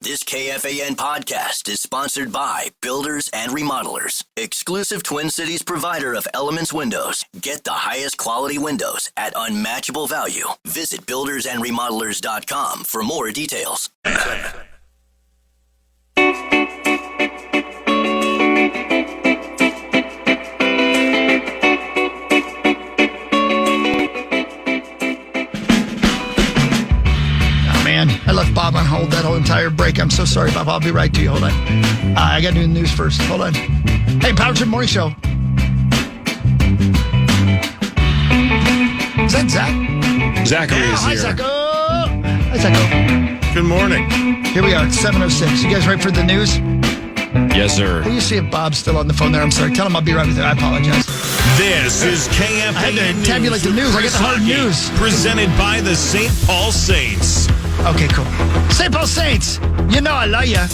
This KFAN podcast is sponsored by Builders and Remodelers, exclusive Twin Cities provider of Elements Windows. Get the highest quality windows at unmatchable value. Visit buildersandremodelers.com for more details. I left Bob on hold that whole entire break. I'm so sorry, Bob. I'll be right to you. Hold on. I got to do the news first. Hold on. Hey, Power Trip Morning Show. Is that Zach? Zachary is hi, here. Zach. Hi, Zach. Good morning. Here we are. It's 7:06. You guys ready for the news? Yes, sir. Will you see if Bob's still on the phone there? I'm sorry. Tell him I'll be right with you. I apologize. This is KFAN I had to tabulate the news. I got the hard news. Presented by the St. Paul Saints. Okay, cool. St. Paul Saints, you know I love ya.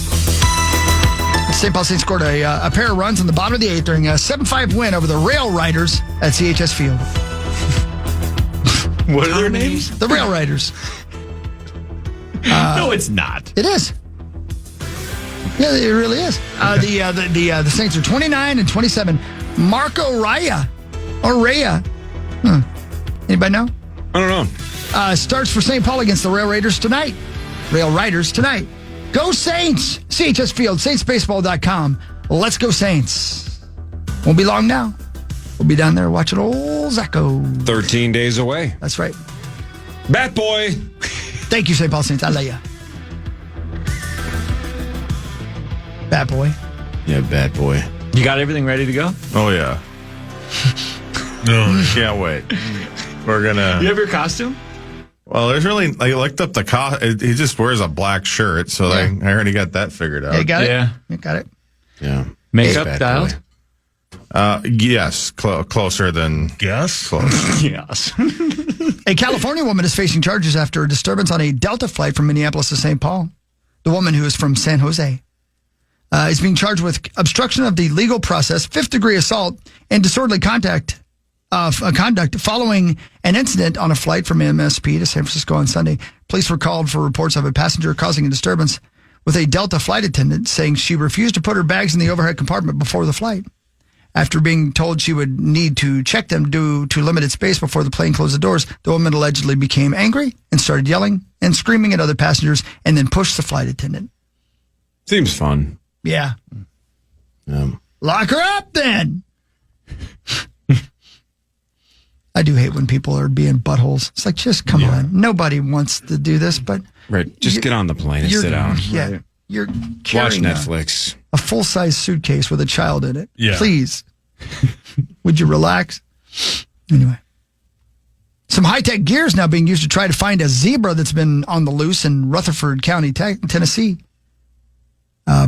St. Paul Saints scored a pair of runs in the bottom of the eighth during a 7-5 win over the Rail Riders at CHS Field. What are their names? The Rail Riders. No, it's not. It is. Yeah, it really is. The Saints are 29-27. Marco Raya. Or Raya. Anybody know? I don't know. Starts for St. Paul against the Rail Raiders tonight. Rail Riders tonight. Go Saints! CHS Field, saintsbaseball.com. Let's go Saints. Won't be long now. We'll be down there watching old Zacco. 13 days away. That's right. Bat Boy. Thank you, St. Paul Saints. I love you. Bat Boy. Yeah, Bat Boy. You got everything ready to go? Oh, yeah. No, can't wait. We're going to... You have your costume? Well, there's really... I looked up the costume. He just wears a black shirt, so I already got that figured out. Yeah, got it? Yeah. You got it? Yeah. Makeup Bat dialed? Yes, closer than... Yes. Close. Yes. A California woman is facing charges after a disturbance on a Delta flight from Minneapolis to St. Paul. The woman, who is from San Jose, is being charged with obstruction of the legal process, fifth-degree assault, and disorderly conduct following an incident on a flight from MSP to San Francisco on Sunday. Police were called for reports of a passenger causing a disturbance with a Delta flight attendant saying she refused to put her bags in the overhead compartment before the flight. After being told she would need to check them due to limited space before the plane closed the doors, the woman allegedly became angry and started yelling and screaming at other passengers and then pushed the flight attendant. Seems fun. Yeah. Lock her up then. I do hate when people are being buttholes. It's like, just come on. Nobody wants to do this, but... Right. Just get on the plane and sit down. Yeah. Right. You're Watch carrying Netflix. a full-size suitcase with a child in it. Yeah. Please. Would you relax? Anyway. Some high-tech gear is now being used to try to find a zebra that's been on the loose in Rutherford County, Tennessee.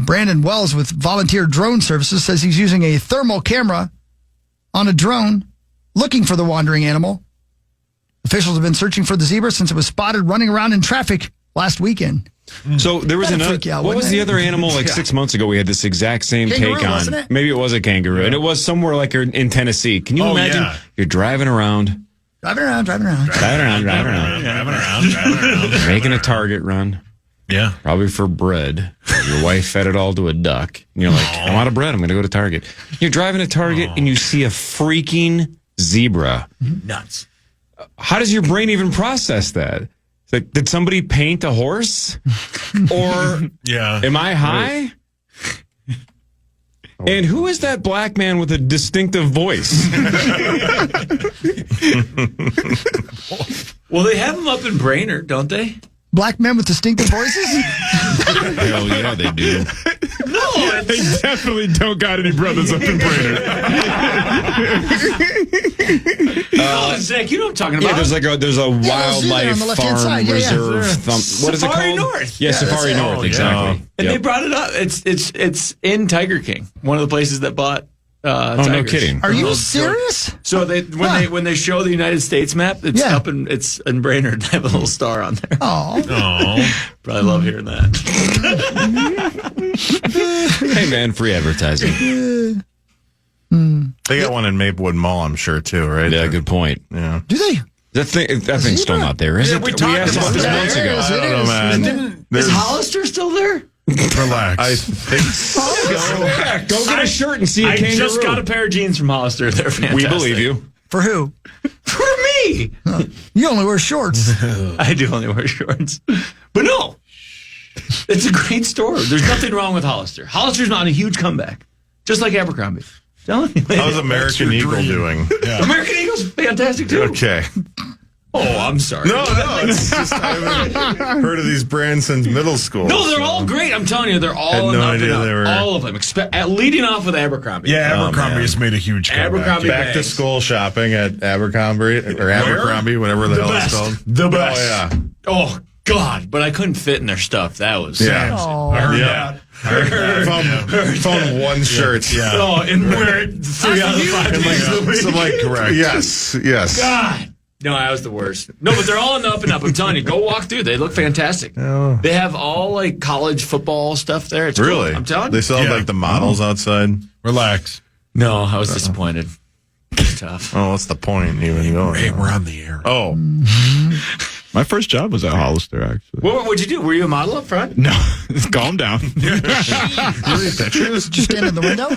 Brandon Wells with Volunteer Drone Services says he's using a thermal camera on a drone looking for the wandering animal. Officials have been searching for the zebra since it was spotted running around in traffic last weekend. So there was That'd another. freak you out, What was wouldn't the it? other animal like 6 months ago? We had this exact same Kangaroo, take on. wasn't it? Maybe it was a kangaroo, and it was somewhere like in Tennessee. Can you imagine? yeah. You're driving around, Driving around. making a target run. Yeah. Probably for bread. Your wife fed it all to a duck. And you're like, I'm out of bread. I'm going to go to Target. You're driving to Target and you see a freaking zebra. Nuts. How does your brain even process that? It's like, did somebody paint a horse? Or am I high? And who is that black man with a distinctive voice? Well, they have them up in Brainerd, don't they? Black men with distinctive voices? Hell yeah, they do. No, They definitely don't got any brothers up in Brainerd. Zach, you know what I'm talking about. Yeah, there's a those are there wildlife on the left-hand farm side. Yeah, yeah. reserve. What is it Safari called? North. Yeah, Safari that's it. North, Oh, exactly. And Yep. they brought it up. It's in Tiger King, one of the places that bought Oh, no tigers. kidding. Are you serious? So when they show the United States map, it's Yeah. it's in Brainerd. They have a little star on there. Oh. Probably love hearing that. Hey, man, free advertising. They got one in Maplewood Mall, I'm sure, too, right? Yeah, good point. Yeah. Do they? That thing's still not there, is it? we talked asked about this that. months ago. I don't know, man. Is Hollister still there? Relax. I think so. Go get a shirt and see a I kangaroo. just got a pair of jeans from Hollister. They're fantastic. We believe you. For who? For me. You only wear shorts. I do only wear shorts. But no. It's a great store. There's nothing wrong with Hollister. Hollister's not a huge comeback. Just like Abercrombie. Telling you. How's American Eagle doing? Yeah. American Eagle's fantastic too. Okay. Oh, I'm sorry. No, it's just I haven't heard of these brands since middle school. No, they're all great. I'm telling you, they're all Had no enough idea and up. they were- All of them. Leading off with Abercrombie. Yeah, Abercrombie has made a huge comeback. Abercrombie. Back to school shopping at Abercrombie, whatever the hell it's called. The best. Oh, yeah. Oh, God. But I couldn't fit in their stuff. That was Yeah. I heard Yeah. that. Found one shirt. Yeah. Oh, and wear it 3 out of 5 days a week. Some like correct. Yes. God. No, I was the worst. No, but they're all on the up and up. I'm telling you, go walk through. They look fantastic. Oh. They have all like college football stuff there. It's cool. Really? I'm telling They you. sell Yeah. like the models outside. Relax. No, I was disappointed. It's tough. Oh, what's the point even going? Hey, we're on the air. Oh, My first job was at Hollister, actually. What'd you do? Were you a model up front? No, calm down. Just stand in the window.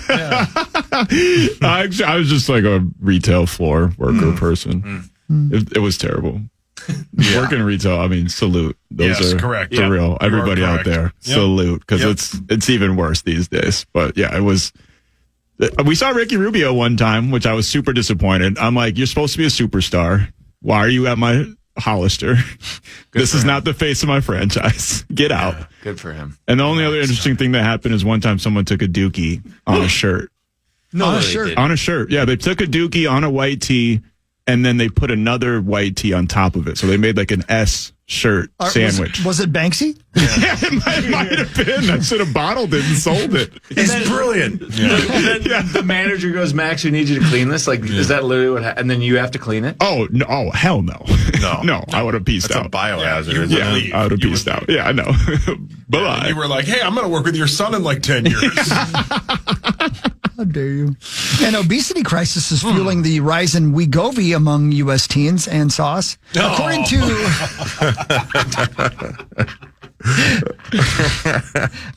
I was just like a retail floor worker person. It was terrible. Working retail, I mean, salute. Those Yes, are correct. for Yep. real. You are Everybody out correct. there, Yep. salute, because Yep. it's even worse these days. But yeah, it was. We saw Ricky Rubio one time, which I was super disappointed. I'm like, you're supposed to be a superstar. Why are you at my Hollister? This is not the face of my franchise. Get out. Good for him. And the only other interesting thing that happened is one time someone took a dookie on a shirt. No, On a they shirt. didn't. On a shirt. Yeah, they took a dookie on a white tee, and then they put another white tee on top of it. So they made like an S shirt sandwich. Was it Banksy? Yeah, it might have been. I should have bottled it and sold it. he's brilliant. And then the manager goes, Max, we need you to clean this. Like, is that literally what happened? And then you have to clean it? Oh, no. Oh, hell no. No. No, I would have pieced That's out. a biohazard. you isn't yeah, it? I would have You pieced would out. Yeah, I know. Bye-bye. You were like, hey, I'm going to work with your son in like 10 years. How dare you? An obesity crisis is fueling the rise in Wegovy among U.S. teens and sauce. According to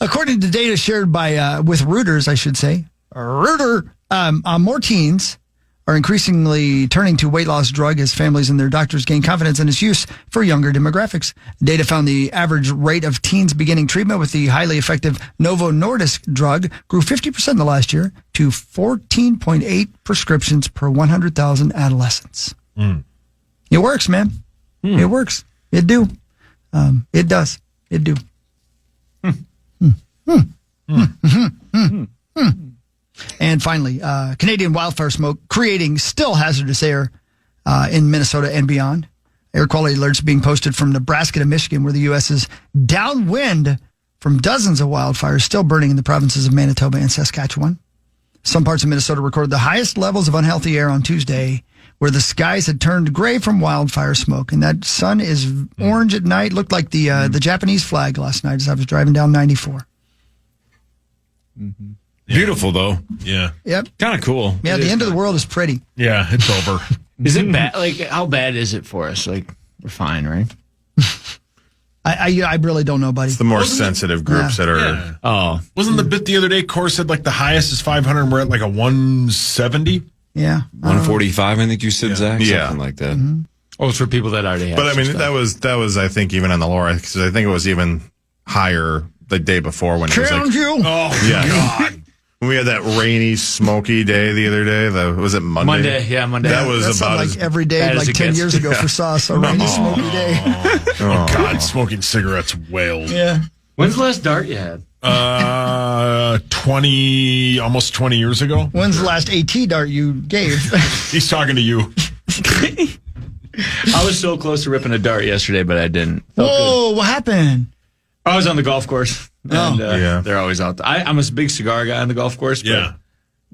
according to data shared by with Reuters, I should say, more teens are increasingly turning to weight loss drug as families and their doctors gain confidence in its use for younger demographics. Data found the average rate of teens beginning treatment with the highly effective Novo Nordisk drug grew 50% in the last year to 14.8 prescriptions per 100,000 adolescents. It works, man. It works. It do. It does. It do. And finally, Canadian wildfire smoke creating still hazardous air in Minnesota and beyond. Air quality alerts being posted from Nebraska to Michigan, where the U.S. is downwind from dozens of wildfires still burning in the provinces of Manitoba and Saskatchewan. Some parts of Minnesota recorded the highest levels of unhealthy air on Tuesday, where the skies had turned gray from wildfire smoke. And that sun is orange at night. Looked like the Japanese flag last night as I was driving down 94. Beautiful, though. Yeah. Yep. Kind of cool. Yeah, the end of the world is pretty. Yeah, it's over. Is it bad? Like, how bad is it for us? Like, we're fine, right? I really don't know, buddy. It's the more sensitive groups that are. Yeah. Oh. Wasn't the bit the other day, Core said like the highest is 500 and we're at like a 170? Yeah. 145, I think you said, Zach. Yeah. Something like that. Oh, it's for people that already have But I mean, some that was I think even on the lower, because I think it was even higher the day before when it was Crown like, Jewel. Oh, Yeah. God. when we had that rainy, smoky day the other day. Was it Monday? Monday, yeah, Monday. That was That sounded about like as every day, bad as like it 10 gets. years ago for sauce. A rainy, smoky day. Oh, God, smoking cigarettes wailed. Yeah. When's the last dart you had? 20, almost 20 years ago. When's the last AT dart you gave? He's talking to you. I was so close to ripping a dart yesterday, but I didn't. Felt good. Whoa, what happened? I was on the golf course. And, yeah. They're always out there. I'm a big cigar guy on the golf course. But Yeah.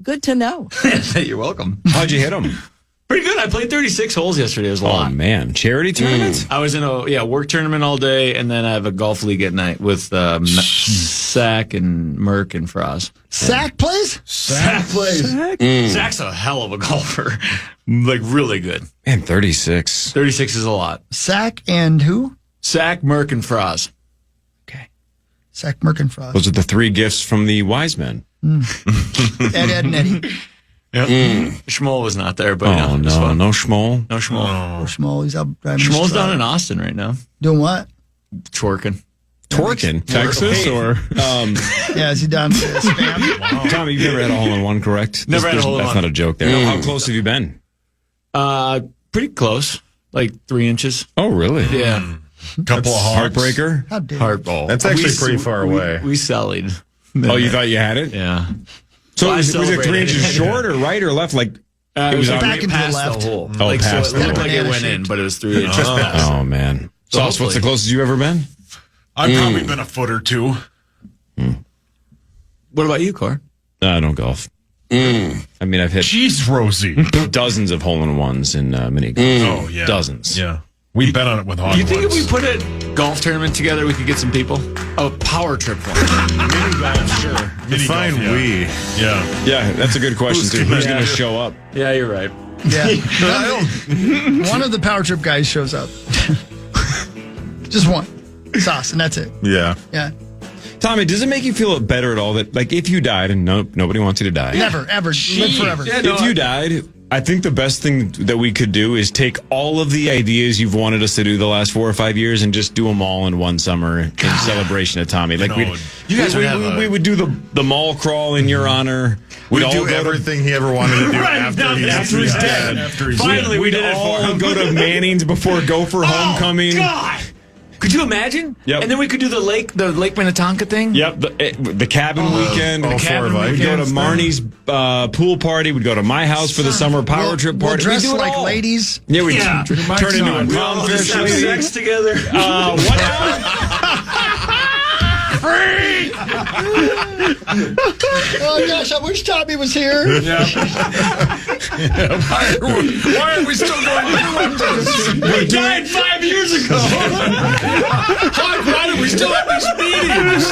Good to know. You're welcome. How'd you hit him? Pretty good. I played 36 holes yesterday. It was a Oh, lot. man. Charity tournament? I was in a work tournament all day, and then I have a golf league at night with Sack and Merck and Froz. Sack plays? Sack plays. Sack's a hell of a golfer. Like, really good. Man, 36. 36 is a lot. Sack and who? Sack, Merck, and Froz. Okay. Sack, Merck, and Frost. Those are the 3 gifts from the wise men. Ed, and Eddie. Yep. Schmoll was not there, but Oh, it was no. fun. No Schmoll? No Schmoll. Or Schmoll, he's out driving. Schmoll's down in Austin right now. Doing what? Twerking. Twerking? Texas or Yeah, is he down to spam? Tommy, you've never had a hole-in-one, correct? Never had a hole-in-one. That's not a joke there. How close have you been? Pretty close. Like 3 inches. Oh, really? Yeah. Couple of hearts. Heartbreaker? How dare you? Hardball. That's actually pretty far away. We sallied. Oh, you thought you had it? Yeah. So Well, I was it 3 celebrated inches it. short or right or left? Like It was back right into the past left. the hole. Oh, Like, so past it the looked hole. like it went Banana in, shaped. but it was 3 inches past. Oh, man. So Sauce, what's the hopefully- closest you've ever been? I've probably been a foot or two. What about you, Cor? I don't golf. I mean, I've hit Jeez, Rosie. dozens of hole-in-ones in mini golf. Oh, yeah. Dozens. Yeah. We bet on it with hot You think if we ones. put a golf tournament together, we could get some people? A power trip one. Mini golf, sure. Mini Fine, golf, yeah. we. Yeah. Yeah, that's a good question, too. Who's going to Yeah. show up? Yeah, you're right. Yeah. One of the power trip guys shows up. Just one. Sauce, and that's it. Yeah. Yeah. Tommy, does it make you feel better at all that, like, if you died, and nobody wants you to die. Never, ever. Live forever. Yeah, no, If you died, I think the best thing that we could do is take all of the ideas you've wanted us to do the last 4 or 5 years and just do them all in one summer in celebration of Tommy. Like know, you guys would have we would do the mall crawl in your honor. We'd all do go to- everything he ever wanted to do Right, after he's dead. After he's Finally, dead. we did it for all him. go to Manning's before Gopher Homecoming. God! Could you imagine? Yep. And then we could do the Lake Minnetonka thing. Yep, the cabin weekend. all The cabin four of us. weekend. We'd go to Marnie's pool party. We'd go to my house for the summer power trip We'll party. dress We'd do it like all. ladies. Yeah, we'd Yeah. turn into a We'll all just clownfish have lady. sex together. What now? Oh gosh, I wish Tommy was here. Why are we still going to do this? He died 5 years ago. Why do we still have these meetings?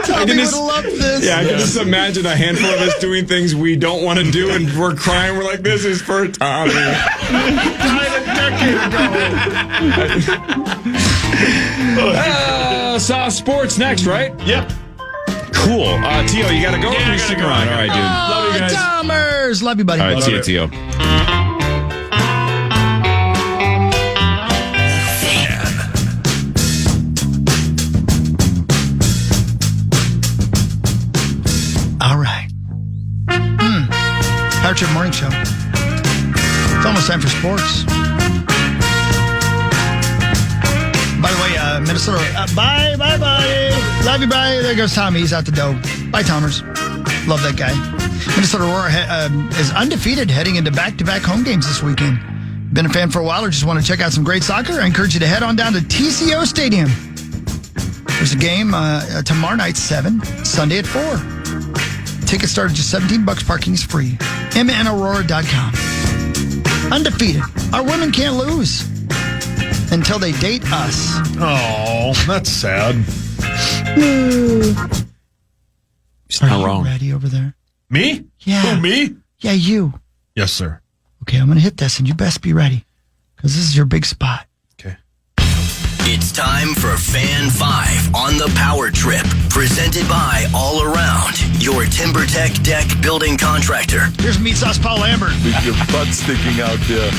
Tommy can would just- have loved this. Yeah, I can just imagine a handful of us doing things we don't want to do, and we're crying. We're like, "This is for Tommy." Died a decade ago. South Sports next, right? Yep. Cool. Tio, you gotta go. Yeah, I Or you gotta stick go. around. All right, dude. Love you guys. Tomers. Love you, buddy. All right, see you, it. Tio. All right. Power Trip Morning Show. It's almost time for sports. By the way, Minnesota. Bye, buddy. Love you, bye. There goes Tommy. He's out the door. Bye, Tomers. Love that guy. Minnesota Aurora is undefeated heading into back-to-back home games this weekend. Been a fan for a while or just want to check out some great soccer? I encourage you to head on down to TCO Stadium. There's a game tomorrow night, 7, Sunday at 4. Tickets start at just $17. Parking is free. MNAurora.com. Undefeated. Our women can't lose until they date us. Oh, that's sad. Are not you wrong. ready over there? Me? Yeah. Who, me? Yeah, you. Yes, sir. Okay, I'm going to hit this, and you best be ready because this is your big spot. Okay. It's time for Fan 5 on the Power Trip, presented by All Around, your TimberTech deck building contractor. Here's Meat Sauce Paul Lambert. Your butt sticking out there.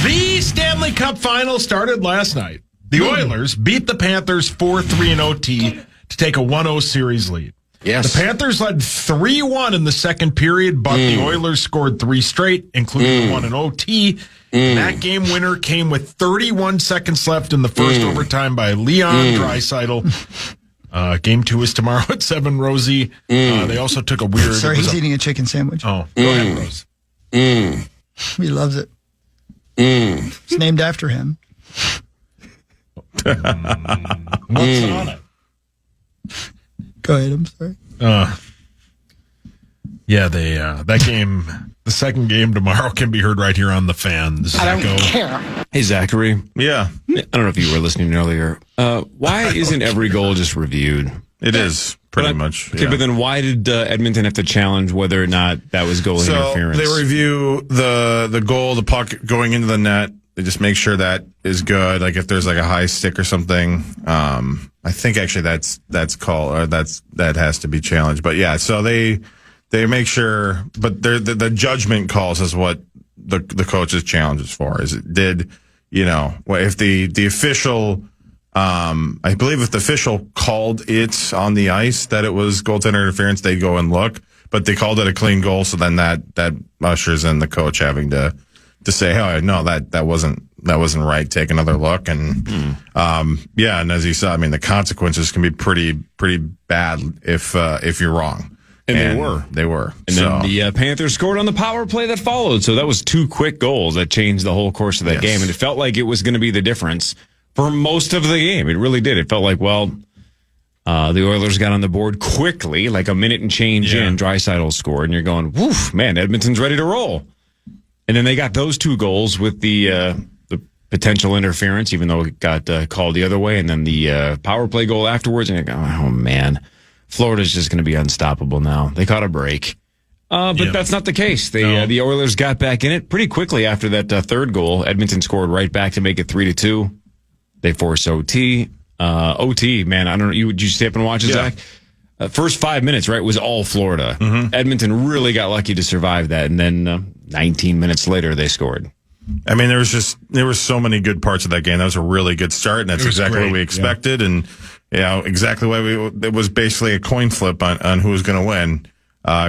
The Stanley Cup final started last night. The Oilers beat the Panthers 4-3 in OT to take a 1-0 series lead. Yes. The Panthers led 3-1 in the second period, but the Oilers scored 3 straight, including one in OT. That game winner came with 31 seconds left in the first overtime by Leon Draisaitl. Game 2 is tomorrow at 7, Rosie. They also took a weird... Sorry, it was he's eating a chicken sandwich. Oh, go ahead, Rose. He loves it. It's named after him. What's on it? Go ahead, I'm sorry. Yeah, that game, the second game tomorrow, can be heard right here on the Fan. I don't care. Hey, Zachary. Yeah, I don't know if you were listening earlier. Why isn't every goal just reviewed? it is pretty much. Okay, yeah. but then why did Edmonton have to challenge whether or not that was goal interference? They review the goal, the puck going into the net. They just make sure that is good. Like if there's like a high stick or something, I think actually that's called or that has to be challenged. But yeah, so they make sure. But the judgment calls is what the coach's challenge is for. Is it did if the official. I believe if the official called it on the ice that it was goaltender interference, they'd go and look. But they called it a clean goal, so then that ushers in the coach having to say, "Oh no, that wasn't right. Take another look." And and as you saw, I mean, the consequences can be pretty bad if you're wrong. And they were. And then the Panthers scored on the power play that followed. So that was 2 quick goals that changed the whole course of that game, and it felt like it was going to be the difference for most of the game. It really did. It felt like, the Oilers got on the board quickly, like a minute and change in. Draisaitl scored, and you're going, woof, man, Edmonton's ready to roll. And then they got those 2 goals with the potential interference, even though it got called the other way, and then the power play goal afterwards, and you're going, oh, man, Florida's just going to be unstoppable now. They caught a break. But that's not the case. The Oilers got back in it pretty quickly after that third goal. Edmonton scored right back to make it 3-2. They forced OT. OT, man, I don't know. Did you stay up and watch it, Zach? First 5 minutes, right, was all Florida. Mm-hmm. Edmonton really got lucky to survive that. And then 19 minutes later, they scored. I mean, there were so many good parts of that game. That was a really good start, and that's exactly what we expected. And, exactly why it was basically a coin flip on who was going to win.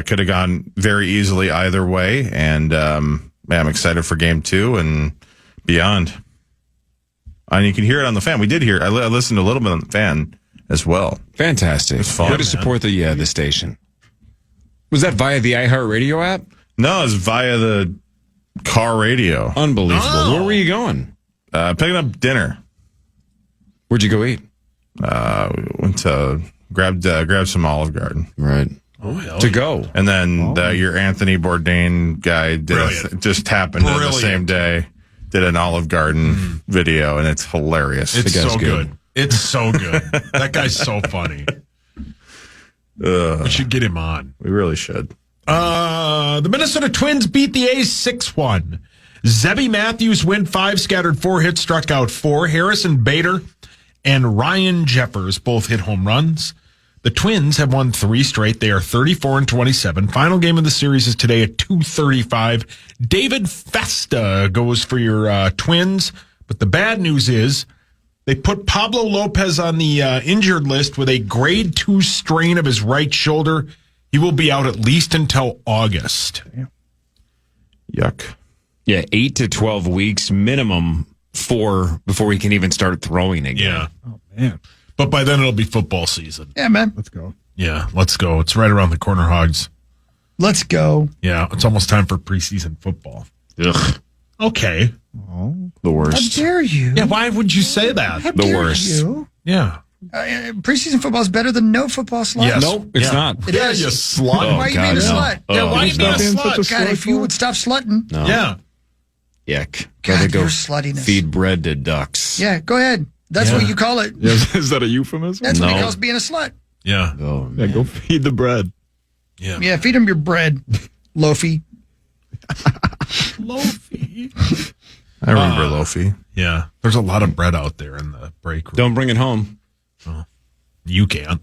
Could have gone very easily either way. And, I'm excited for game 2 and beyond. And you can hear it on the Fan. We did hear it. I listened a little bit on the Fan as well. Fantastic. It's fun, Way to support the station. Was that via the iHeartRadio app? No, it's via the car radio. Unbelievable. Oh. Where were you going? Picking up dinner. Where'd you go eat? Went to grab some Olive Garden. Right. To go. And then your Anthony Bourdain guy just happened on the same day. Did an Olive Garden video, and it's hilarious. It's so good. It's so good. That guy's so funny. We should get him on. We really should. The Minnesota Twins beat the A's 6-1. Zebby Matthews went 5, scattered 4 hits, struck out 4. Harrison Bader and Ryan Jeffers both hit home runs. The Twins have won 3 straight. They are 34-27. Final game of the series is today at 2:35. David Festa goes for your Twins. But the bad news is they put Pablo Lopez on the injured list with a grade 2 strain of his right shoulder. He will be out at least until August. Yuck. Yeah, 8 to 12 weeks minimum before he can even start throwing again. Yeah. Oh, man. But by then it'll be football season. Yeah, man. Let's go. Yeah, let's go. It's right around the corner, Hogs. Let's go. Yeah, it's almost time for preseason football. Ugh. Okay. The worst. How dare you? Yeah, why would you say that? How The dare worst. You? Yeah. Preseason football is better than no football sluts. Yes. Nope, it's not. It is. You slut. Why are you being a slut? Yeah, why are you being a slut? God, if you would stop slutting. No. Yeah. Yuck. God, Gotta go your sluttiness. feed bread to ducks. Yeah, go ahead. That's what you call it. Is that a euphemism? That's what he calls being a slut. Yeah. Oh, Yeah, man. go feed the bread. Yeah. Yeah, feed him your bread, Loafy. Loafy. I remember Lofi. Yeah. There's a lot of bread out there in the break room. Don't bring it home. You can't.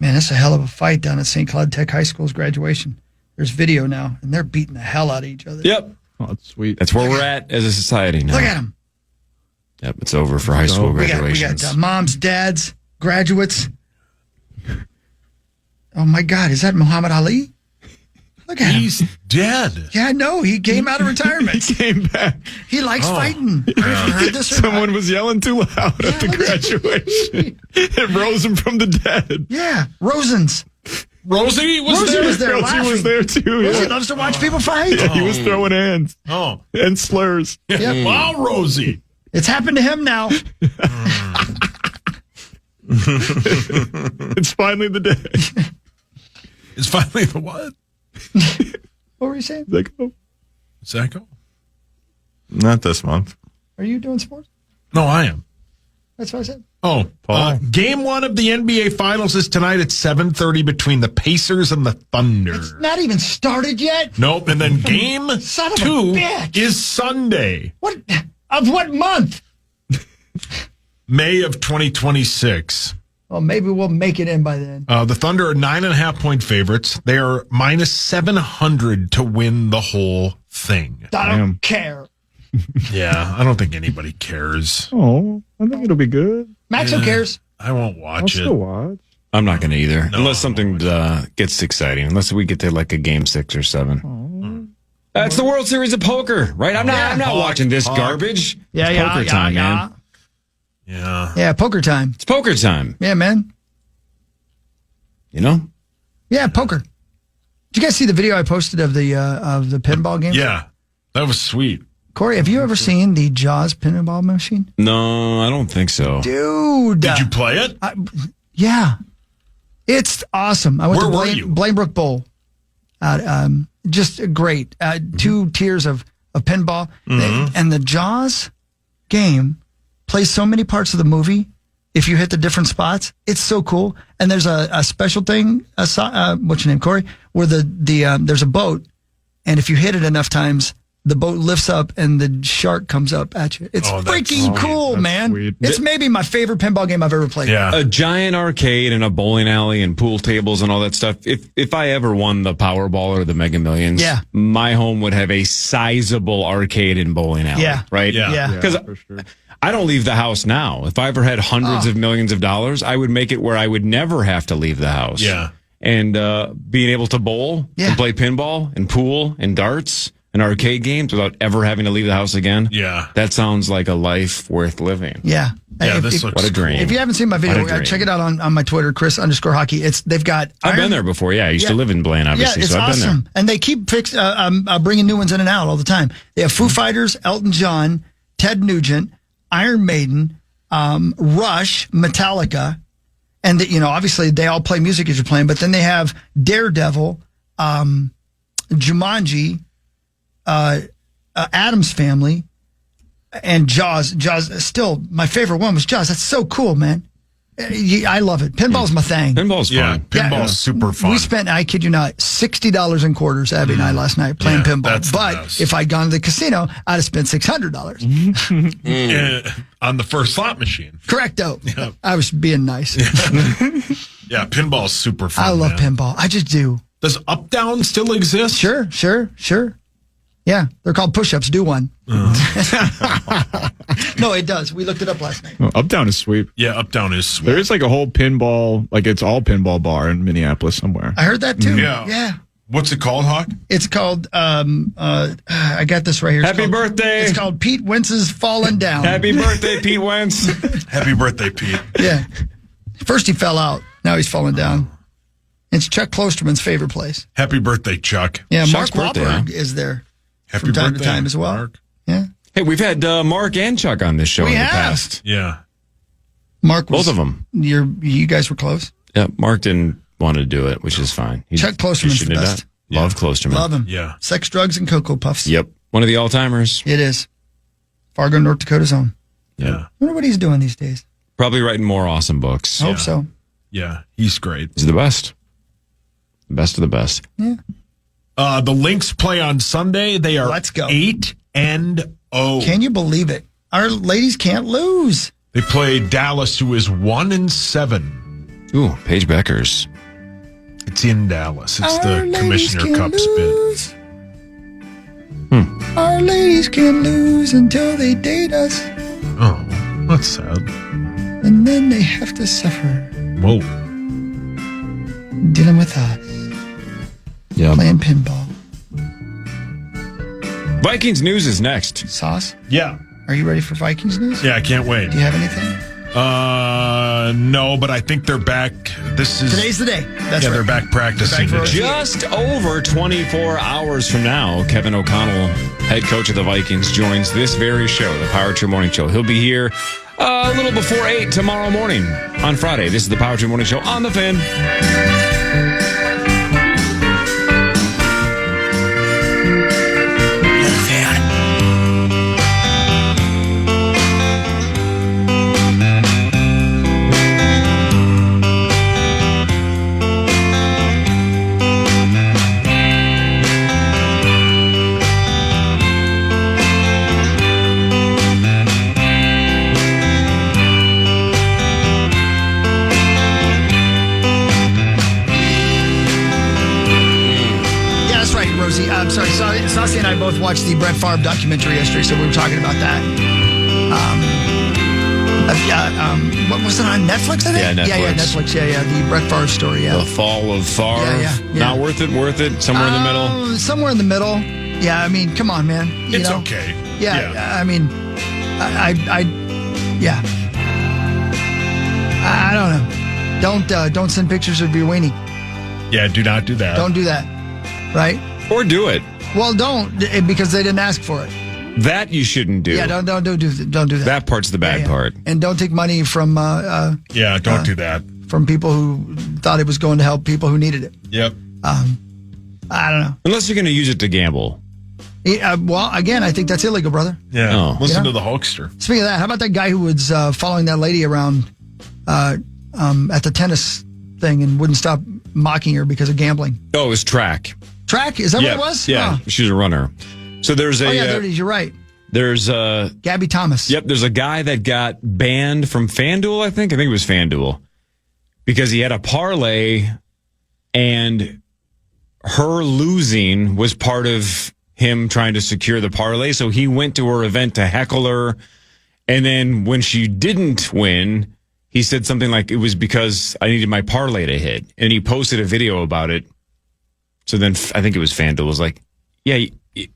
Man, that's a hell of a fight down at St. Cloud Tech High School's graduation. There's video now, and they're beating the hell out of each other. Yep. Oh, that's sweet. That's where we're at as a society now. Look at them. Yep, it's over for high school We graduations. got moms, dads, graduates. Oh, my God. Is that Muhammad Ali? Look at him. He's dead. Yeah, no, he came out of retirement. He came back. He likes fighting. I've heard this or not. Someone was yelling too loud at the graduation. It rose him from the dead. Yeah, Rosens. Rosie was Rosie there. was there Rosie laughing. was there too. Rosie Yeah. loves to watch people fight. He was throwing hands Oh. and slurs. Yep. Wow, Rosie. It's happened to him now. It's finally the day. It's finally the what? What were you saying? Like, oh. Zacko? Not this month. Are you doing sports? No, I am. That's what I said. Oh, game 1 of the NBA Finals is tonight at 7:30 between the Pacers and the Thunder. It's not even started yet. Nope. And then game Son of a 2 bitch. is Sunday, What? Of what month? May of 2026. Well, maybe we'll make it in by then. The Thunder are 9.5-point favorites. They are minus 700 to win the whole thing. I don't care. Yeah, I don't think anybody cares. Oh, I think it'll be good. Max, who cares? I won't I'll watch it. still watch. I'm not going to either, No, unless something gets exciting. Unless we get to like a game 6 or 7. That's the World Series of Poker, right? I'm not watching this garbage. It's poker time, man. Yeah. Yeah, poker time. It's poker time. Yeah, man. You know? Yeah, poker. Did you guys see the video I posted of the pinball game? Yeah, that was sweet. Corey, have you ever seen the Jaws pinball machine? No, I don't think so. Dude. Did you play it? Yeah. It's awesome. I went Where to were you? Blainbrook Bowl. Just great. 2 tiers of pinball. And the Jaws game plays so many parts of the movie. If you hit the different spots, it's so cool. And there's a special thing, what's your name, Corey? Where there's a boat, and if you hit it enough times, the boat lifts up and the shark comes up at you. It's freaking cool, man. Sweet. It's maybe my favorite pinball game I've ever played. Yeah. A giant arcade and a bowling alley and pool tables and all that stuff. If I ever won the Powerball or the Mega Millions, my home would have a sizable arcade and bowling alley. Yeah. Right? Yeah. Because I don't leave the house now. If I ever had hundreds of millions of dollars, I would make it where I would never have to leave the house. Yeah. And being able to bowl and play pinball and pool and darts and arcade games without ever having to leave the house again. Yeah. That sounds like a life worth living. Yeah. Yeah, this looks what a dream. If you haven't seen my video, check it out on my Twitter, Chris_hockey. They've got. I've been there before. Yeah, I used to live in Blaine, obviously. Yeah, it's so I've awesome. been there. And they keep bringing new ones in and out all the time. They have Foo Fighters, Elton John, Ted Nugent, Iron Maiden, Rush, Metallica, and obviously they all play music as you're playing. But then they have Daredevil, Jumanji, Addams Family, and Jaws. Jaws, still my favorite one was Jaws. That's so cool, man. I love it. Pinball's my thing. Pinball's fun. Yeah, pinball's super fun. We spent, I kid you not, $60 in quarters, Abby and I, last night playing pinball. that's the But best. if I'd gone to the casino, I'd have spent $600. On the first slot machine. Correcto. Yeah. I was being nice. Yeah, pinball's super fun. I love man. pinball. I just do. Does Up Down still exist? Sure. Yeah, they're called push-ups. Do one. No, it does. We looked it up last night. Oh, Up Down is sweet. Yeah, Up Down is sweet. There is like a whole pinball, like it's all pinball bar in Minneapolis somewhere. I heard that too. Yeah. What's it called, Hawk? It's called, I got this right here. Happy birthday. It's called Pete Wentz's Fallen Down. Happy birthday, Pete Wentz. Happy birthday, Pete. Yeah. First he fell out. Now he's fallen down. It's Chuck Klosterman's favorite place. Happy birthday, Chuck. Yeah, Chuck's Mark birthday, Wahlberg is there Happy from time birthday, to time as well. Mark. Yeah. Hey, we've had Mark and Chuck on this show We in the have. past. Yeah. Mark was, Both of them. You guys were close. Yeah, Mark didn't want to do it, which is fine. Chuck Klosterman's the best. Love Klosterman. Love him. Yeah. Sex, drugs, and Cocoa Puffs. Yep. One of the all-timers. It is. Fargo, North Dakota's own. Yeah. I wonder what he's doing these days. Probably writing more awesome books. Hope so. Yeah. He's great. He's the best. The best of the best. Yeah. The Lynx play on Sunday. They are Let's go. 8-0. Can you believe it? Our ladies can't lose. They play Dallas, who is 1-7. Ooh, Paige Beckers. It's in Dallas. It's Our the ladies Commissioner can't Cup spin. lose. Our ladies can't lose until they date us, Oh, that's sad. and then they have to suffer Whoa. dealing with us, Yeah. playing pinball. Vikings news is next. Sauce, Yeah. are you ready for Vikings news? Yeah, I can't wait. Do you have anything? No, but I think they're back. Today's the day. That's they're right. back practicing. They're back for today. Just over 24 hours from now, Kevin O'Connell, head coach of the Vikings, joins this very show, the Power Trip Morning Show. He'll be here a little before 8 tomorrow morning on Friday. This is the Power Trip Morning Show on the Fan. Rosie. I'm sorry, Saucy and I both watched the Brett Favre documentary yesterday, so we were talking about that. What was it on Netflix? I think. Yeah, Netflix. Yeah, Netflix. Yeah, the Brett Favre story. Yeah, The Fall of Favre. Yeah. Not worth it. Somewhere in the middle. Somewhere in the middle. Yeah, I mean, come on, man. It's okay. Yeah, I mean, I don't know. Don't send pictures of your weenie. Yeah, do not do that. Don't do that. Right? Or do it. Well, don't, because they didn't ask for it. That you shouldn't do. Yeah, don't do that. That part's the bad part. And don't take money from don't do that. From people who thought it was going to help people who needed it. Yep. I don't know. Unless you're going to use it to gamble. Well, again, I think that's illegal, brother. Yeah. Oh. Listen to the Hulkster. Speaking of that, how about that guy who was following that lady around at the tennis thing and wouldn't stop mocking her because of gambling? Oh, it was track. Track? Is that what it was? Yeah, she's a runner. So there's a... there it is. You're right. There's Gabby Thomas. Yep, there's a guy that got banned from FanDuel, I think. I think it was FanDuel. Because he had a parlay and her losing was part of him trying to secure the parlay. So he went to her event to heckle her. And then when she didn't win, he said something like, it was because I needed my parlay to hit. And he posted a video about it. So then I think it was FanDuel was like, yeah,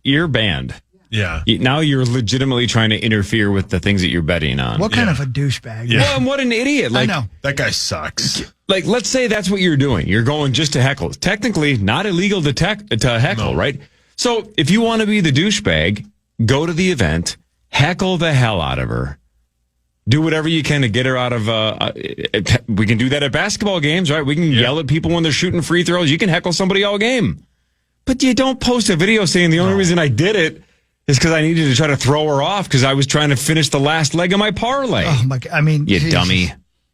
you're banned. Yeah. Now you're legitimately trying to interfere with the things that you're betting on. What kind of a douchebag? Yeah. Well, and what an idiot. I know. That guy sucks. Like, let's say that's what you're doing. You're going just to heckle. Technically, not illegal to heckle, right? So if you want to be the douchebag, go to the event, heckle the hell out of her. Do whatever you can to get her out of... we can do that at basketball games, right? We can yell at people when they're shooting free throws. You can heckle somebody all game. But you don't post a video saying the only reason I did it is because I needed to try to throw her off because I was trying to finish the last leg of my parlay. Oh, my God. I mean... You geez. dummy.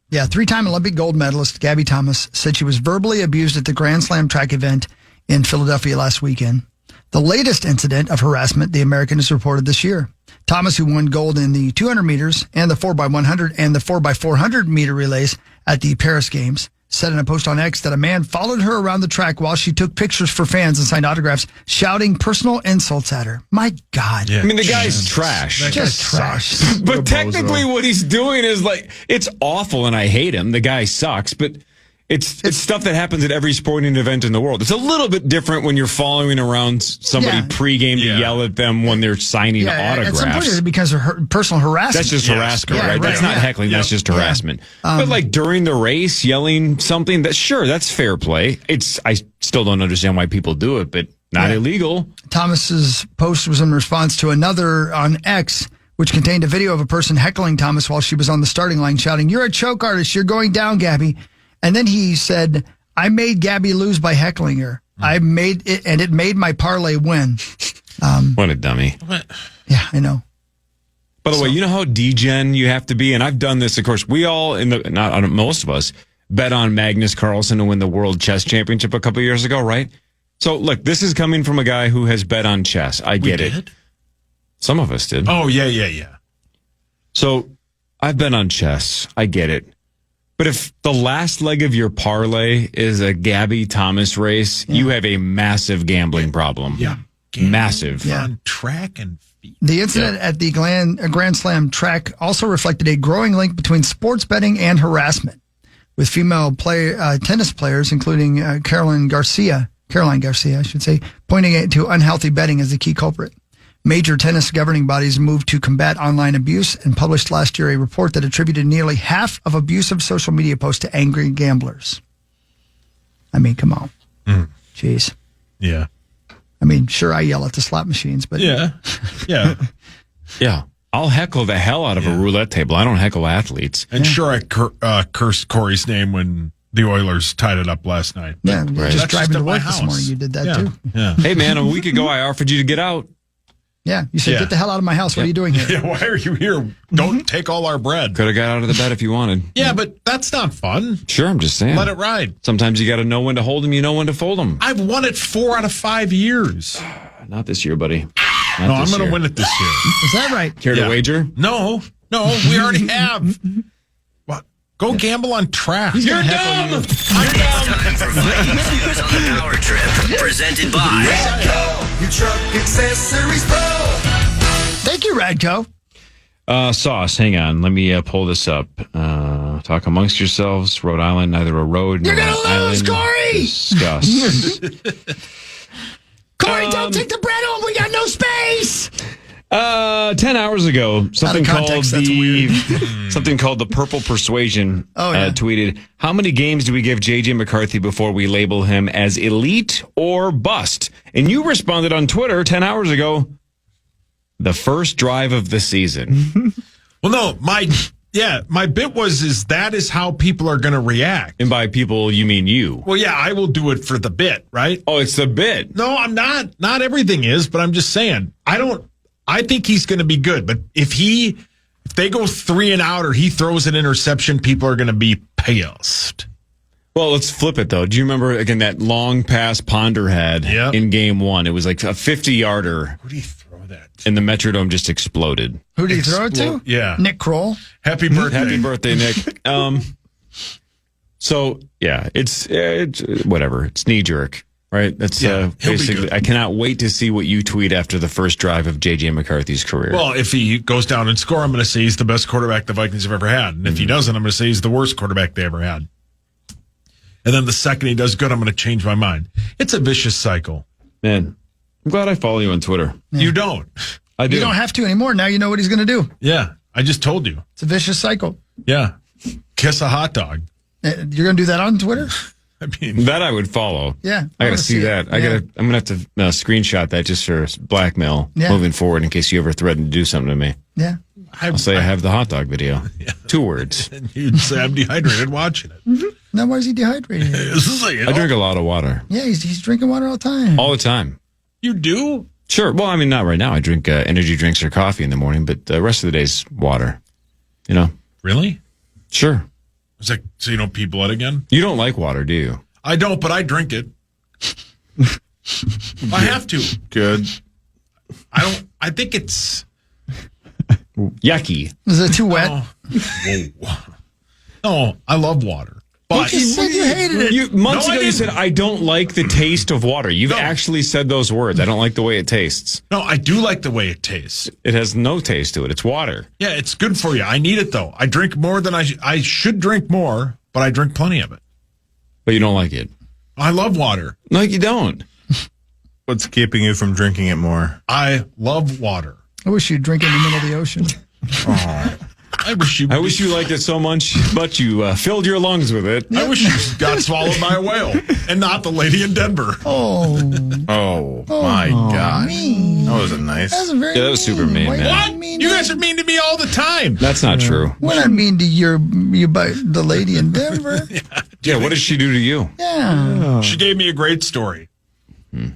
Yeah, 3-time Olympic gold medalist Gabby Thomas said she was verbally abused at the Grand Slam track event in Philadelphia last weekend. The latest incident of harassment the American has reported this year. Thomas, who won gold in the 200 meters and the 4x100 and the 4x400 meter relays at the Paris Games, said in a post on X that a man followed her around the track while she took pictures for fans and signed autographs, shouting personal insults at her. My God. Yeah. I mean, the guy's trash. Just trash. But technically what he's doing is like, it's awful and I hate him. The guy sucks, but it's stuff that happens at every sporting event in the world. It's a little bit different when you're following around somebody pregame to yell at them when they're signing autographs. At some point it becomes personal harassment. That's just harassment, right? That's not heckling. That's just harassment. But like during the race, yelling something, that's fair play. I still don't understand why people do it, but not illegal. Thomas's post was in response to another on X, which contained a video of a person heckling Thomas while she was on the starting line, shouting, "You're a choke artist. You're going down, Gabby." And then he said, "I made Gabby lose by heckling her. I made it, and it made my parlay win." What a dummy. Yeah, I know. By the way, you know how degen you have to be? And I've done this, of course. We all, most of us, bet on Magnus Carlsen to win the World Chess Championship a couple of years ago, right? So, look, this is coming from a guy who has bet on chess. I get it. Some of us did. Oh, yeah. So, I've bet on chess. I get it. But if the last leg of your parlay is a Gabby Thomas race, you have a massive gambling problem. Yeah. Massive. Yeah. On track and feet. The incident at the Grand Slam track also reflected a growing link between sports betting and harassment, with female tennis players, including Caroline Garcia, I should say, pointing to unhealthy betting as the key culprit. Major tennis governing bodies moved to combat online abuse and published last year a report that attributed nearly half of abusive social media posts to angry gamblers. I mean, come on. Jeez. Yeah. I mean, sure, I yell at the slot machines, but... Yeah. Yeah. I'll heckle the hell out of a roulette table. I don't heckle athletes. And sure, I cursed Corey's name when the Oilers tied it up last night. Yeah, Right. just driving to my work this house. morning, you did that too. Yeah. Hey, man, a week ago I offered you to get out. Yeah, you said, Yeah. "Get the hell out of my house. What are you doing here?" Yeah, why are you here? Don't take all our bread. Could have got out of the bed if you wanted. Yeah, but that's not fun. Sure, I'm just saying. Let it ride. Sometimes you got to know when to hold them. You know when to fold them. I've won it 4 out of 5 years. Not this year, buddy. No, I'm going to win it this year. Is that right? Care to wager? No, we already have. What? Go gamble on track. You're dumb. Time for Vikings News on the Power Trip. Presented by Your truck accessories pro. Thank you, Radco. Sauce, hang on. Let me pull this up. Talk amongst yourselves. Rhode Island, neither a road nor You're an gonna lose, island. Corey! Discuss. Corey, don't take the bread home. We got no space. 10 hours ago, something called context, that's weird. something called the Purple Persuasion tweeted, how many games do we give J.J. McCarthy before we label him as elite or bust? And you responded on Twitter 10 hours ago, the first drive of the season. Well, no, my bit is that is how people are going to react. And by people, you mean you. Well, yeah, I will do it for the bit, right? Oh, it's the bit. No, I'm not. Not everything is, but I'm just saying. I think he's going to be good, but if they go 3 and out or he throws an interception, people are going to be pissed. Well, let's flip it, though. Do you remember, again, that long pass Ponder had in game 1? It was like a 50-yarder. Who did he throw that? And the Metrodome just exploded. Who did he throw it to? Yeah. Nick Kroll. Happy birthday. Happy birthday, Nick. So, yeah, it's whatever. It's knee-jerk, right? That's basically, I cannot wait to see what you tweet after the first drive of J.J. McCarthy's career. Well, if he goes down and score, I'm going to say he's the best quarterback the Vikings have ever had. And if he doesn't, I'm going to say he's the worst quarterback they ever had. And then the second he does good, I'm going to change my mind. It's a vicious cycle. Man, I'm glad I follow you on Twitter. Yeah. You don't. I do. You don't have to anymore. Now you know what he's going to do. Yeah, I just told you. It's a vicious cycle. Yeah. Kiss a hot dog. You're going to do that on Twitter? I mean, that I would follow. Yeah. I got to see that. I'm going to have to screenshot that just for blackmail moving forward in case you ever threaten to do something to me. Yeah. I'll say I have the hot dog video. Yeah. 2 words. And you'd say I'm dehydrated watching it. Mm-hmm. Now, why is he dehydrated? I drink a lot of water. Yeah, he's drinking water all the time. All the time. You do? Sure. Well, I mean, not right now. I drink energy drinks or coffee in the morning, but the rest of the day's water. You know? Really? Sure. It's like, so you don't pee blood again? You don't like water, do you? I don't, but I drink it. I have to. Good. I think it's yucky. Is it too wet? No, I love water. But you said you hated it. Months ago, you said, I don't like the taste of water. You've actually said those words. I don't like the way it tastes. No, I do like the way it tastes. It has no taste to it. It's water. Yeah, it's good for you. I need it, though. I drink more than I should drink more, but I drink plenty of it. But you don't like it. I love water. No, you don't. What's keeping you from drinking it more? I love water. I wish you'd drink in the middle of the ocean. I wish you liked it so much, but you filled your lungs with it. I wish you got swallowed by a whale and not the lady in Denver. Oh my God. Mean. That wasn't nice. That was super mean, man. What? You guys are mean to me all the time. That's not true. We're not mean to you by the lady in Denver. Yeah, what did she do to you? Yeah. She gave me a great story. She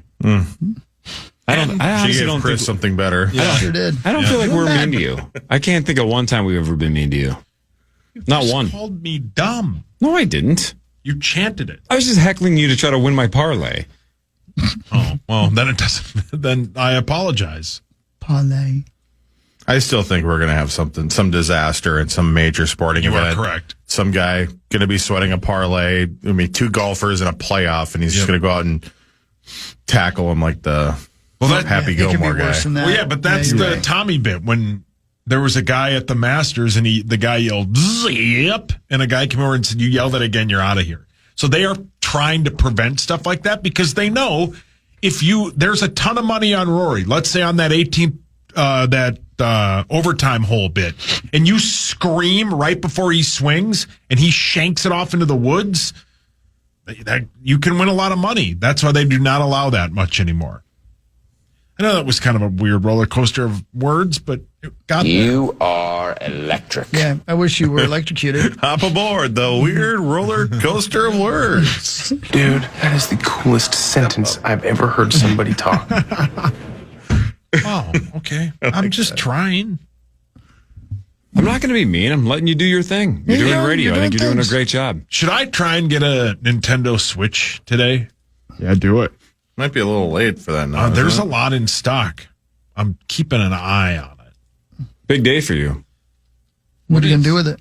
gave Chris something better. Yeah, sure did. I don't feel like we're mean to you. I can't think of one time we've ever been mean to you. Not one. You called me dumb. No, I didn't. You chanted it. I was just heckling you to try to win my parlay. Oh, well, then it doesn't. Then I apologize. Parlay. I still think we're going to have some disaster in some major sporting event. You are correct. Some guy going to be sweating a parlay. I mean, 2 golfers in a playoff, and he's just going to go out and tackle him like the Happy Gilmore guy. Well, yeah, but that's the right. Tommy bit when there was a guy at the Masters and the guy yelled "zip," and a guy came over and said, "You yelled it again, you're out of here." So they are trying to prevent stuff like that because they know there's a ton of money on Rory. Let's say on that 18th overtime hole bit, and you scream right before he swings and he shanks it off into the woods. That you can win a lot of money. That's why they do not allow that much anymore. I know that was kind of a weird roller coaster of words, but it got you are electric. Yeah, I wish you were electrocuted. Hop aboard the weird roller coaster of words. Dude, that is the coolest sentence I've ever heard somebody talk. Oh, okay. I'm just trying. I'm not going to be mean. I'm letting you do your thing. You're doing radio. I think you're doing a great job. Should I try and get a Nintendo Switch today? Yeah, do it. Might be a little late for that now. There's a lot in stock. I'm keeping an eye on it. Big day for you. What are you going to do with it?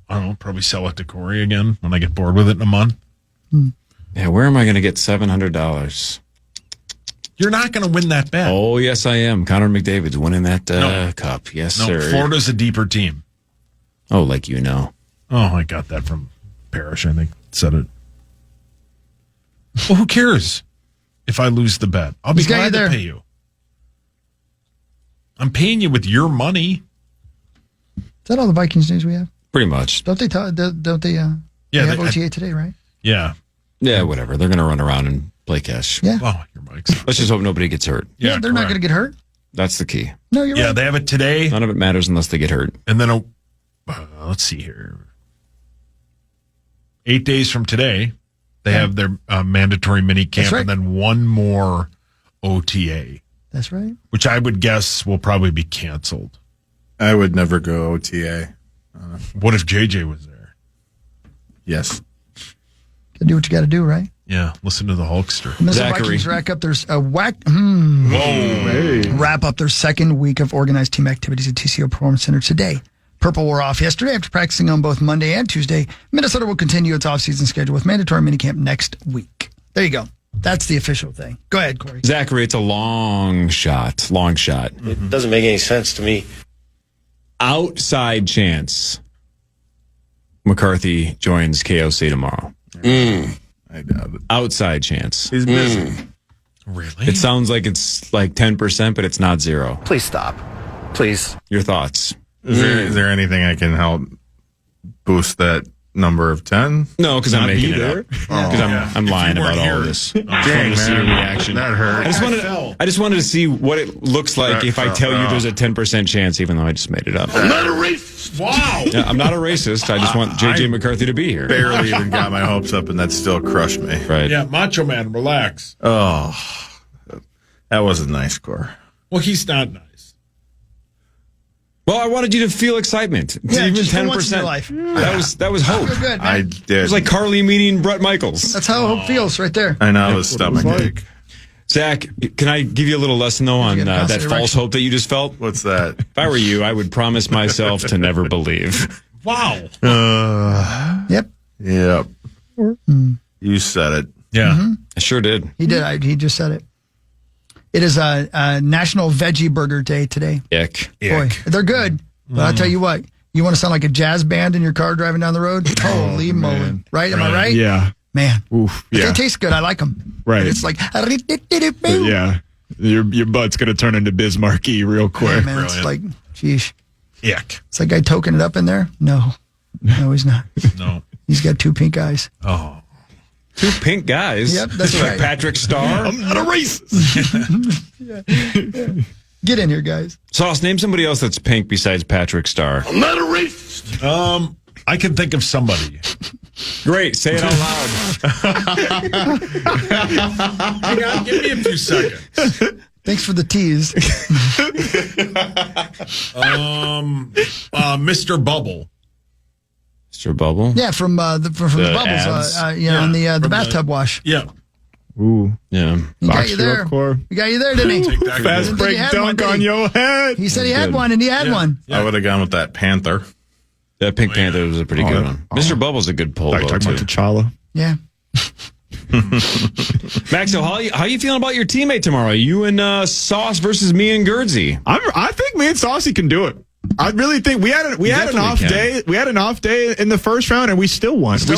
I don't know, probably sell it to Corey again when I get bored with it in a month. Yeah, where am I going to get $700? You're not going to win that bet. Oh, yes, I am. Connor McDavid's winning that cup. Yes, No, sir. Florida's a deeper team. Oh, like you know. Oh, I got that from Parrish, I think, said it. Well, who cares if I lose the bet? I'll be He's got glad you to there. pay you. I'm paying you with your money. Is that all the Vikings news we have? Pretty much. Don't they have OTA today, right? Yeah. Yeah, whatever. They're going to run around and play catch. Yeah. Oh, your mic's on. Let's just hope nobody gets hurt. Yeah, they're not going to get hurt. That's the key. No, you're Yeah, right. they have it today. None of it matters unless they get hurt. And then, let's see here. 8 days from today, they have their mandatory mini camp, right. and then one more OTA, That's right. which I would guess will probably be canceled. I would never go OTA. What if JJ was there? Yes. Gotta do what you got to do, right? Yeah, listen to the Hulkster. And the Zachary. Vikings wrap up their second week of organized team activities at TCO Performance Center today. Purple wore off yesterday after practicing on both Monday and Tuesday. Minnesota will continue its offseason schedule with mandatory minicamp next week. There you go. That's the official thing. Go ahead, Corey. Zachary, it's a long shot. Long shot. It doesn't make any sense to me. Outside chance McCarthy joins KOC tomorrow. I doubt it. Outside chance. He's busy. Really? It sounds like it's like 10%, but it's not zero. Please stop. Please. Your thoughts? Is there anything I can help boost that number of 10? No, because I'm Not making be it there? up. Because I'm lying about all of this. Dang, to see your reaction. That hurt. I just wanted to see what it looks like if I tell you there's a 10% chance, even though I just made it up. I'm not a racist. Wow. Yeah, I'm not a racist. I just want JJ McCarthy to be here. Barely even got my hopes up, and that still crushed me. Right. Yeah, Macho Man, relax. Oh, that was a nice score. Well, he's not nice. Well, I wanted you to feel excitement. It's Yeah, even just for 10%. once in your life. That was hope. Feel good, man. I did. It was like Carly meeting Brett Michaels. That's how hope feels right there. I know it was stomach ache. Zach, can I give you a little lesson though on get a that positive false erection? hope that you just felt? What's that? If I were you, I would promise myself to never believe. Wow. Yep. Yep. You said it. Yeah. I sure did. He did. He just said it. It is a National Veggie Burger Day today. Ick. Boy, they're good. But I'll tell you what, you want to sound like a jazz band in your car driving down the road? Holy moly. Right? Am I right? Yeah. Man. Oof. They Yeah. taste good. I like them. Right. But it's like, Yeah. Your butt's gonna turn into Bismarcky real quick. man, it's like, geesh. Yuck. It's that guy toking it up in there? No. No, he's not. No. He's got two pink eyes. Oh. Two pink guys. Yep, that's Like right. Patrick Starr. I'm not a racist. Get in here, guys. Sauce, name somebody else that's pink besides Patrick Starr. I'm not a racist. I can think of somebody. Great. Say it out loud. Hang on, give me a few seconds. Thanks for the tease. Mr. Bubble. Mr. Bubble. Yeah, from the bubbles, ads? on the from bathtub wash. Yeah. Ooh. Yeah. He got Box you your there. up core. He got you there, didn't he? Take that. Fast Didn't think break he had one, dunk did on he? your head. He said he had one, and he had one. Yeah. I would have gone with that Panther. That Pink Panther was a pretty good one. Mr. Bubble's a good pull, Talking though, about too. T'Challa. Yeah. Max, so how you feeling about your teammate tomorrow? You and Sauce versus me and Gerdsey. I think me and Saucy can do it. I really think we had an off can. day. We had an off day in the first round, and we still won. We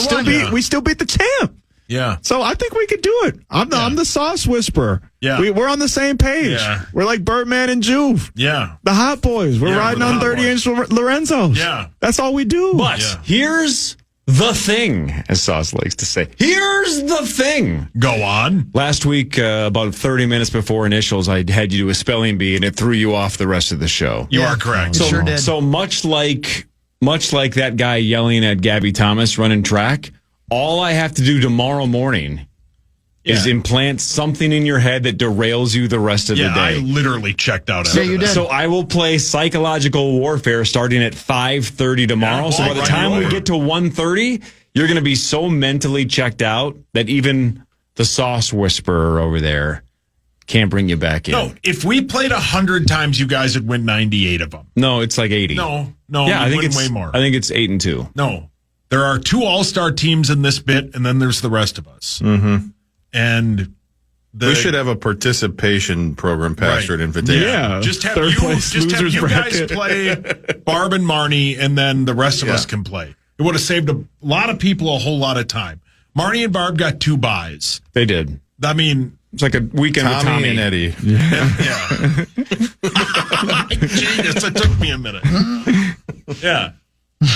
still beat the champ. Yeah. So I think we could do it. I'm the Sauce Whisperer. Yeah. We're on the same page. Yeah. We're like Birdman and Juve. Yeah. The Hot Boys. We're Yeah, riding we're the on Hot 30-inch Lorenzos. Yeah. That's all we do. But Yeah. here's the thing, as Sauce likes to say. Here's the thing. Go on. Last week, about 30 minutes before initials, I had you do a spelling bee, and it threw you off the rest of the show. You are correct. It sure did. So much like that guy yelling at Gabby Thomas running track, all I have to do tomorrow morning is implant something in your head that derails you the rest of the I day. literally checked out. Yeah, you did. So I will play psychological warfare starting at 5:30 tomorrow. Yeah, so by the right time we over. get to 1:30, you're going to be so mentally checked out that even the Sauce Whisperer over there can't bring you back in. No, if we played 100 times, you guys would win 98 of them. No, it's like 80. No, yeah, I think win it's way more. I think it's 8-2. No, there are 2 all-star teams in this bit, and then there's the rest of us. Mm-hmm. And we should have a participation program, Pastor, at Invitation. Yeah, just have third you, place just have losers you guys bracket. play Barb and Marnie, and then the rest of us can play. It would have saved a lot of people a whole lot of time. Marnie and Barb got 2 buys. They did. I mean, it's like a weekend with Tommy and Eddie. Yeah. Genius. It took me a minute. Yeah.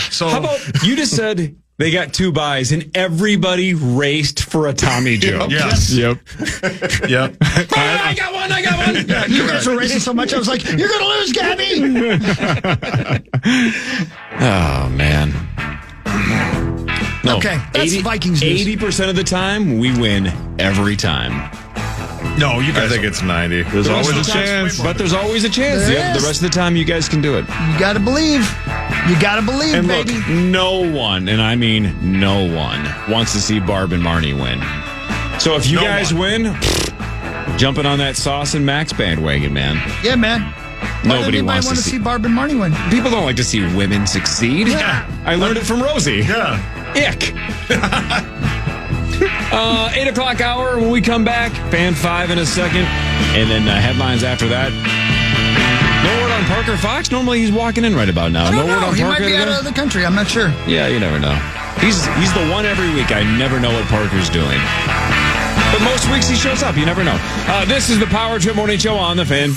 So how about you just said they got 2 buys and everybody raced for a Tommy joke? Yes. Yep. Yep. I got one. Yeah, you guys were racing so much, I was like, "You're going to lose, Gabby." Oh man. No, Okay, that's Vikings news. 80% of the time, we win every time. No, you guys. I think it's 90. There's always a chance. But there's always a chance. There The is. rest of the time, you guys can do it. You got to believe. You got to believe, And baby. look, no one, and I mean no one, wants to see Barb and Marnie win. So if you No guys one. win, jumping on that Sauce and Maxx bandwagon, man. Yeah, man. Nobody Why wants want to see. Barb and Marnie win. People don't like to see women succeed. Yeah. I learned it from Rosie. Yeah. Ick. 8 o'clock hour when we come back. Fan 5 in a second. And then headlines after that. No word on Parker Fox? Normally he's walking in right about now. I don't No word know. on He might Parker be out today? of the country. I'm not sure. Yeah, you never know. He's the one every week. I never know what Parker's doing. But most weeks he shows up. You never know. This is the Power Trip Morning Show on the Fan.